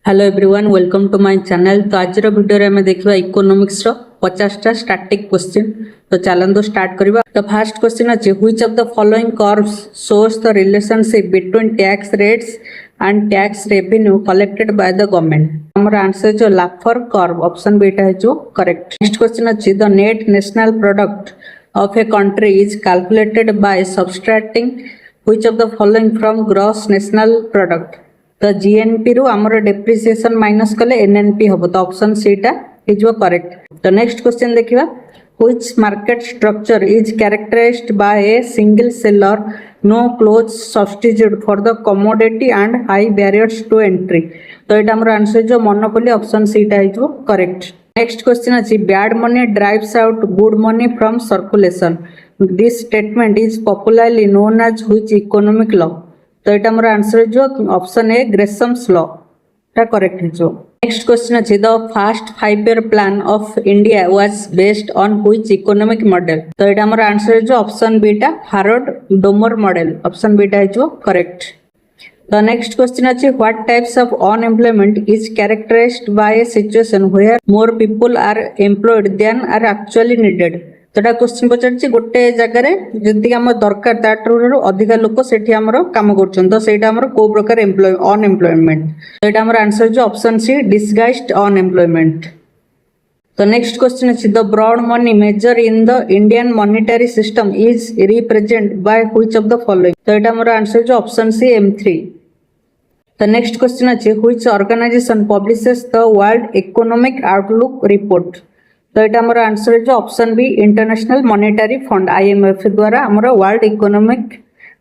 Hello everyone, welcome to my channel. तो आज video में देखा इकोनॉमिक्स रो 50टा स्टैटिक क्वेश्चन। तो चलते स्टार्ट करबा। तो फर्स्ट क्वेश्चन अछि which of the following curves shows the relationship between tax rates and tax revenue collected by the government. हमर आंसर जो लाफर कर्व ऑप्शन बी है जो करेक्ट। नेक्स्ट क्वेश्चन अछि the net national product of a country is calculated by subtracting which of the following from gross national product. तो GNP रु आमर depreciation minus कले NNP हम। तो ऑप्शन सी टा इज करेक्ट। तो नेक्स्ट क्वेश्चन देखिबा which market structure is characterised by a single seller no close substitute for the commodity and high barriers to entry. तो एटा हमर आंसर जो मोनोपोली ऑप्शन सी टा इज करेक्ट। नेक्स्ट क्वेश्चन अछि bad money drives out good money from circulation. This statement is popularly known as which economic law. तो ये हमारा answer जो ऑप्शन ए ग्रेसम्स लॉ टा करेक्ट है जो। नेक्स्ट क्वेश्चन अछि the first 5 year plan of India was based on which economic model. तो ये हमारा आंसर जो ऑप्शन बी टा Harvard Domar model option B टा है जो करेक्ट। द नेक्स्ट क्वेश्चन अछि what types of unemployment is characterised by a situation where more people are employed than are actually needed. तो क्वेश्चन पचार गोटे जगह जी आम दरकार ताठू अधिक लोक से कम कर तो सहीटा को प्रकार अनएम्प्लॉयमेंट। तो यहाँ आंसर जो ऑप्शन सी डिसगाइज्ड अनएम्प्लॉयमेंट। तो नेक्स्ट क्वेश्चन अछि the broad money measure in the Indian monetary system is represent by which of the following. तो यहाँ आंसर जो ऑप्शन सी M3। तो नेक्स्ट क्वेश्चन अछि which organisation publishes the world economic outlook report. तो यहाँ हमारा answer जो option B international monetary fund IMF द्वारा हमारा वर्ल्ड इकोनॉमिक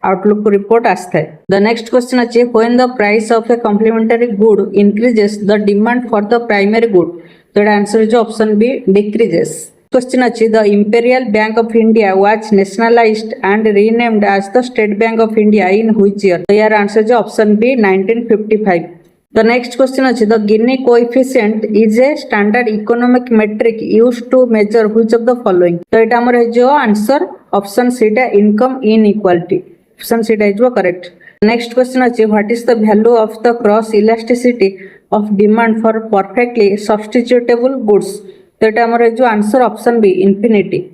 आउटलुक रिपोर्ट आस्था है। द नेक्स्ट क्वेश्चन अछि when the price of a complementary good increases the demand for the primary good. तो यहाँ आंसर जो ऑप्शन बी डिक्रीजेस। क्वेश्चन अछि the Imperial Bank of India was nationalised and renamed as the State Bank of India in which year. तो यहाँ answer जो option B 1955। The next question is the Gini coefficient is a standard economic metric used to measure which of the following। तो ये हमारा जो answer option C टा income inequality option C टा is correct. Next question अछि what is the value of the cross elasticity of demand for perfectly substitutable goods. तो ये हमारा जो answer option B infinity.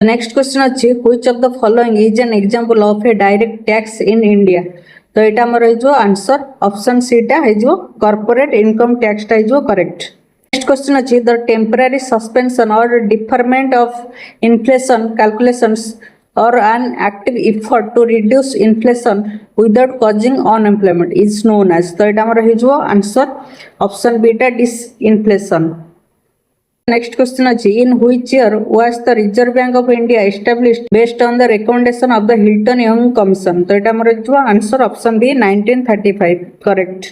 Next question अछि which of the following is an example of a direct tax in India. तो यहाँ हमारा जो answer option C टा है जो कॉर्पोरेट इनकम टैक्स टा जो करेक्ट। नेक्स्ट क्वेश्चन अछि द टेम्पररी सस्पेंशन और डिफरमेंट ऑफ इन्फ्लेशन कैलकुलेशंस और an active effort to reduce inflation without causing unemployment is known as. तो यहाँ हमारा जो आंसर ऑप्शन बी टा डिसइन्फ्लेशन। नेक्स्ट क्वेश्चन अछि in which year was the Reserve Bank of India established based on the recommendation of the Hilton Young commission. तो यहाँ हमारा जो answer option B 1935 correct.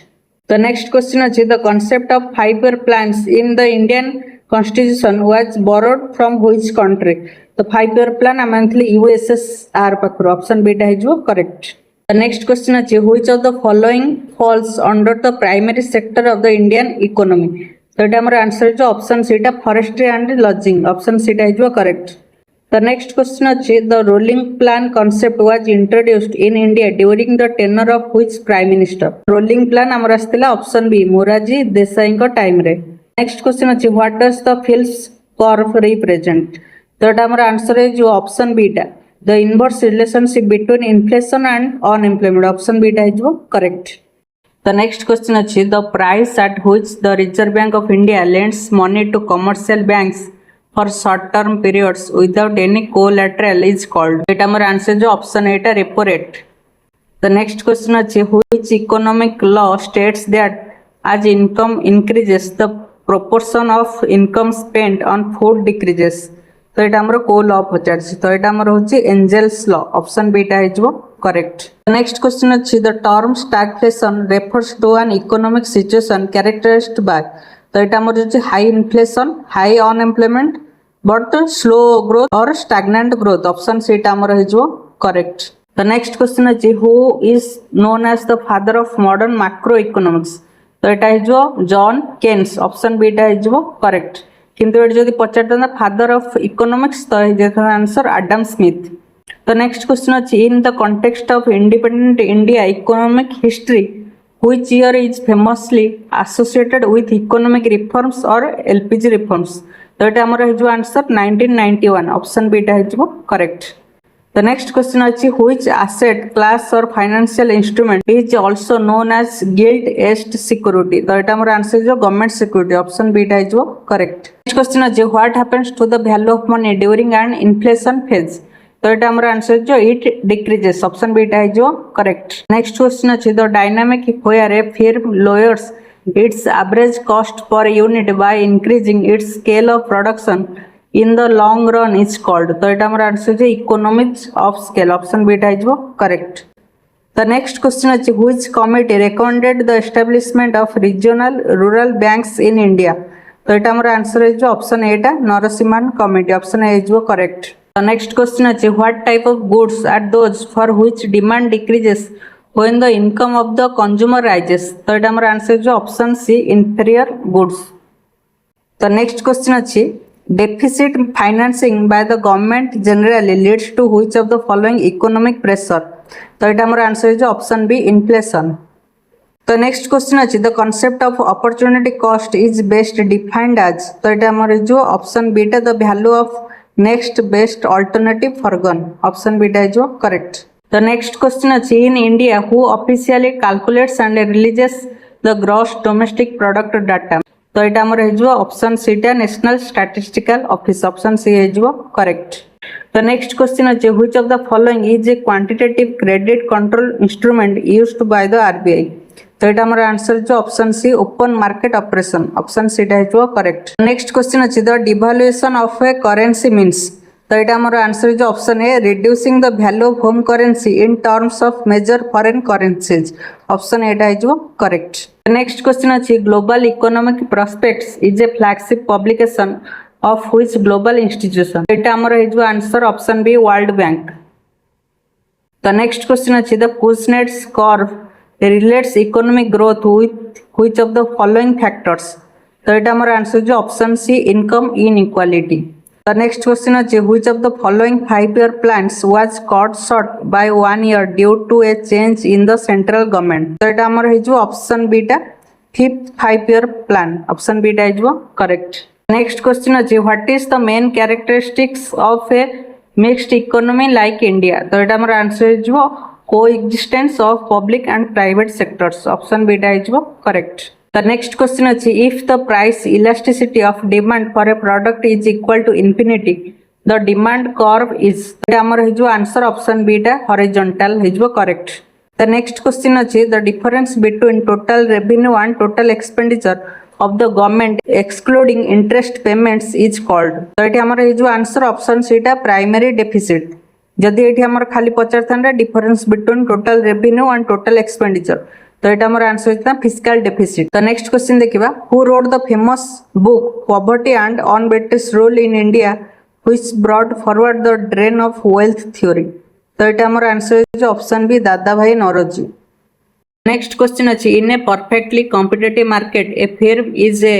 The next question अछि the concept of 5 year plans in the Indian constitution was borrowed from which country. तो 5 year plan आमथली USSR पाखर option B टा है जो करेक्ट। द नेक्स्ट क्वेश्चन अछि which of the following falls under the primary sector of the Indian economy. तो ये हमारा आंसर जो ऑप्शन सी टा forestry and logging option C टा जो करेक्ट। द नेक्स्ट क्वेश्चन अछि the rolling plan concept was introduced in India during the tenure of which prime minister. Rolling plan हमर आस्थिला ऑप्शन बी मोरारजी देसाई को time रे। Next question अछि what does the Phillips curve represent. तो ये हमारा आंसर है जो ऑप्शन बी टा the inverse relationship between inflation and unemployment option B टा है जो correct. The next question is the price at which the Reserve Bank of India lends money to commercial banks for short-term periods without any collateral is called। ये हमारा answer जो option है टा repo rate. The next question is which economic law states that as income increases the proportion of income spent on food decreases। तो ये हमारा को law पचार। तो ये हमारा होची एंजेल्स लॉ ऑप्शन बी टा है जो करेक्ट। नेक्स्ट क्वेश्चन अछि the term stagflation refers to an economic situation characterised by. तो ये हमारा जो high inflation high unemployment but slow growth और स्टैग्नेंट ग्रोथ ऑप्शन सी टा हमारा है जो करेक्ट। द नेक्स्ट क्वेश्चन अछि who is known as the father of modern macroeconomics. तो ये है जो जॉन केन्स ऑप्शन बी टा है जो करेक्ट। किंतु ये जदि पचारता फादर ऑफ इकोनॉमिक्स तो ये answer Adam Smith. The next question is in the context of independent India economic history which year is famously associated with economic reforms or LPG reforms? तो ये आमर हो आंसर 1991 ऑप्शन बी टा हो correct. The next question is which asset class or financial instrument is also known as gilt-edged security? तो ये आमर answer जो गवर्नमेंट सिक्योरिटी ऑप्शन बी टा हो correct. Next question is what happens to the value of money during an inflation phase? तो ये आमर answer जो इट डिक्रीजेस ऑप्शन बी टा हो करेक्ट. नेक्स्ट क्वेश्चन अछि the dynamic where a firm lowers its average cost per unit by increasing its scale of production in the long run is called. तो ये आमर answer जो economics of scale option B टा हो correct. The next question is which committee recommended the establishment of regional rural banks in India? तो ये आमर answer जो ऑप्शन ए टा नरसिम्हन कमिटी ऑप्शन ए हो correct. The next question is what type of goods are those for which demand decreases when the income of the consumer rises? तो ये आमर answer जो option C inferior goods. The next question is deficit financing by the government generally leads to which of the following economic pressure? तो ये आमर answer जो option B inflation. The next question is the concept of opportunity cost is best defined as. तो ये आमर जो option B टा the value of next best alternative for gun option b is correct. The next question is in India who officially calculates and releases the gross domestic product data? तो ये आमर हो option C टा national statistical office option C हो correct. The next question is which of the following is a quantitative credit control instrument used by the RBI? तो ये आमर answer जो option C open market operation option C टा हो correct. Next question अछि the devaluation of a currency means. तो ये आमर आंसर जो option A reducing the value of home currency in terms of major foreign currencies option A टा हो correct. Next question अछि global economic prospects is a flagship publication of which global institution? ये आमर हो answer option B World Bank. The next question अछि the Kuznets curve relates economic growth with which of the following factors? तो ये आमर answer जो option C income inequality. The next question is which of the following 5-year plans was cut short by 1 year due to a change in the central government? तो ये आमर हो option B टा 5th 5-year plan option B टा हो correct. Next question is what is the main characteristics of a mixed economy like India? तो ये आमर आंसर जो coexistence of public and private sectors option b is correct. The next question is if the price elasticity of demand for a product is equal to infinity the demand curve is. amar ho answer option b ta horizontal ho correct. The next question is the difference between total revenue and total expenditure of the government excluding interest payments is called. तो ये amar ho answer option c ta primary deficit. जदि ये आमर खाली पचार था difference between total revenue and total expenditure तो ये आमर आंसर होता फिस्कल डेफिसिट. तो नेक्स्ट क्वेश्चन देखिबा who wrote the famous book poverty and unBritish rule in India which brought forward the drain of wealth theory? तो ये आमर answer जो ऑप्शन बी दादा भाई नौरोजी. नेक्स्ट क्वेश्चन अछि in a perfectly competitive market a firm is a.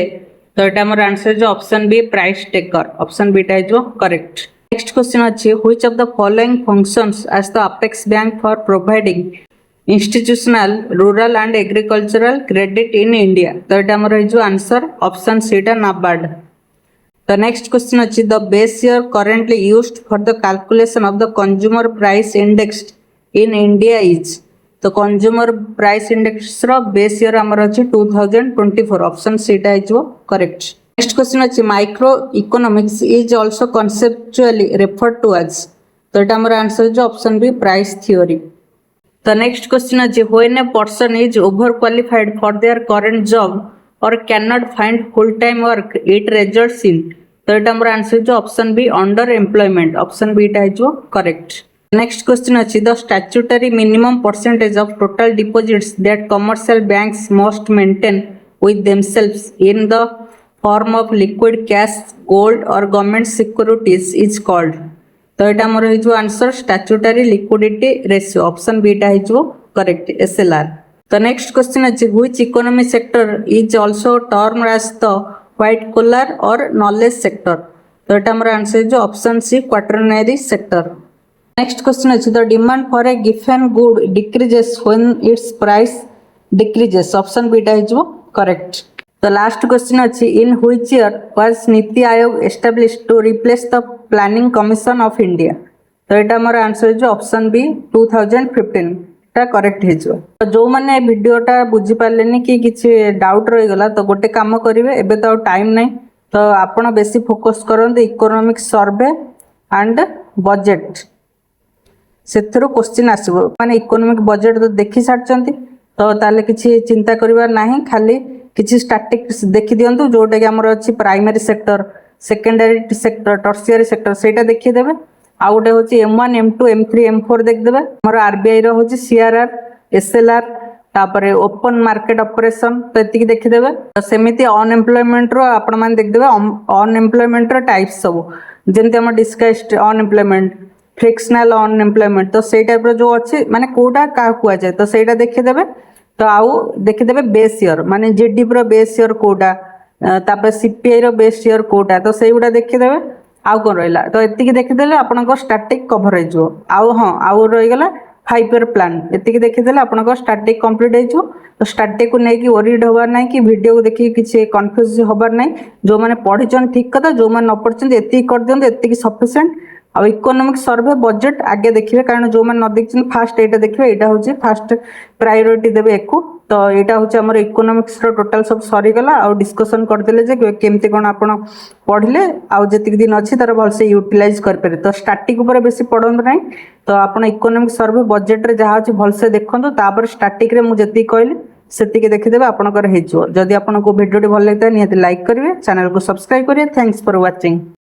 तो ये आमर आंसर जो option B price taker option B टा जो correct. Next question is which of the following functions as the apex bank for providing institutional rural and agricultural credit in India? तो ये आमर हो आंसर ऑप्शन सी टा NABARD. The next question is the base year currently used for the calculation of the consumer price index in India is. तो consumer price index रो base year आमर हो 2024 option C टा हो correct. Next question is microeconomics is also conceptually referred to as. तो ये आमर answer जो option B price theory. The next question is when a person is overqualified for their current job or cannot find full-time work it results in. तो ये आमर answer जो option B underemployment option B टा हो correct. Next question is the statutory minimum percentage of total deposits that commercial banks must maintain with themselves in the form of liquid cash, gold or government securities is called. तो ये आमर हो answer statutory liquidity ratio option B टा हो correct SLR. The next question is which economy sector is also termed as the white collar or knowledge sector? तो ये आमर answer जो option C quaternary sector. Next question is the demand for a given good decreases when its price decreases option बीटा हो correct. तो last question अच्छी in which year was NITI Aayog established to replace the Planning Commission of India. तो यहाँ मोर answer हो option B 2015 टा correct हो। तो जो मैंने वीडियोटा बुझी पारे कि किसी डाउट रहीगला तो गोटे काम करेंगे एबे तो टाइम नहीं तो आपण बेसी फोकस करते इकोनॉमिक सर्वे एंड बजेट से क्वेश्चन आसो माने इकोनॉमिक बजेट तो देखी सारी तो ताले किसी चिंता करिवार नाही खाली किसी स्टैटिक्स देखी दियंतु जोटा कि हमर अछि primary sector secondary sector tertiary sector सेटा देखि देबे आ गोटे होछि M1 M2 M3 M4 देख देबे हमर RBI रो होछि CRR SLR तापरे ओपन मार्केट ऑपरेशन तो एतिकी देखि देबे तो सेमिति अनएम्प्लॉयमेंट रो आपण मान देख देबे अनएम्प्लॉयमेंट रो टाइप्स सब जेंति हम डिस्कस्ड अनएम्प्लॉयमेंट फ्रिक्शनल अनएम्प्लॉयमेंट तो सेई टाइप रो जो अछि माने कोडा का कुआ जाय तो सेटा देखि देबे तो आउ देखिदेवे बेस ईयर माने जीडीपी रो बेस ईयर कोटा तापर सीपीआई रो बेस ईयर कोटा तो सेई गुडा देखिदेवे आउ कोन रहला तो एतिकी देखिदेले आपनको स्टैटिक कवर हो जो आउ हां आउ रही गला 5 ईयर प्लान एतिकी देखिदेले आपनको स्टैटिक कंप्लीट हो जो तो स्टैटिक को नै कि वरीड होबार नै कि वीडियो को देखि किछि कंफ्यूज होबार नै जो माने पढिचन ठीक कथा जो माने न पढिचन एतिकी कर दियन एतिकी सफिशिएंट आ इकोनॉमिक सर्वे बजेट आगे देखिए कारण जो मैंने न देखिए फास्ट एटा देखिए एटा होची फास्ट प्रायोरिटी देबे एको तो एटा होची हमर इकोनॉमिक्स रो टोटल सब सरी गला आ डिस्कशन कर देले जे केमते कोन आपण पढले आ जेतिक दिन अछि तार भल से यूटिलाइज कर पारे तो स्टैटिक ऊपर बेसी पढंत नै तो आपण इकोनॉमिक सर्वे बजेट रे जहा अछि भल से देखंतु तापर स्टैटिक रे मु जेति कहली सेतिके देखि देबे आपनकर हेजो जदि आपनको वीडियो टी भल लागता नियति लाइक करिवे चैनल को सब्सक्राइब करिवे थैंक्स फॉर वाचिंग।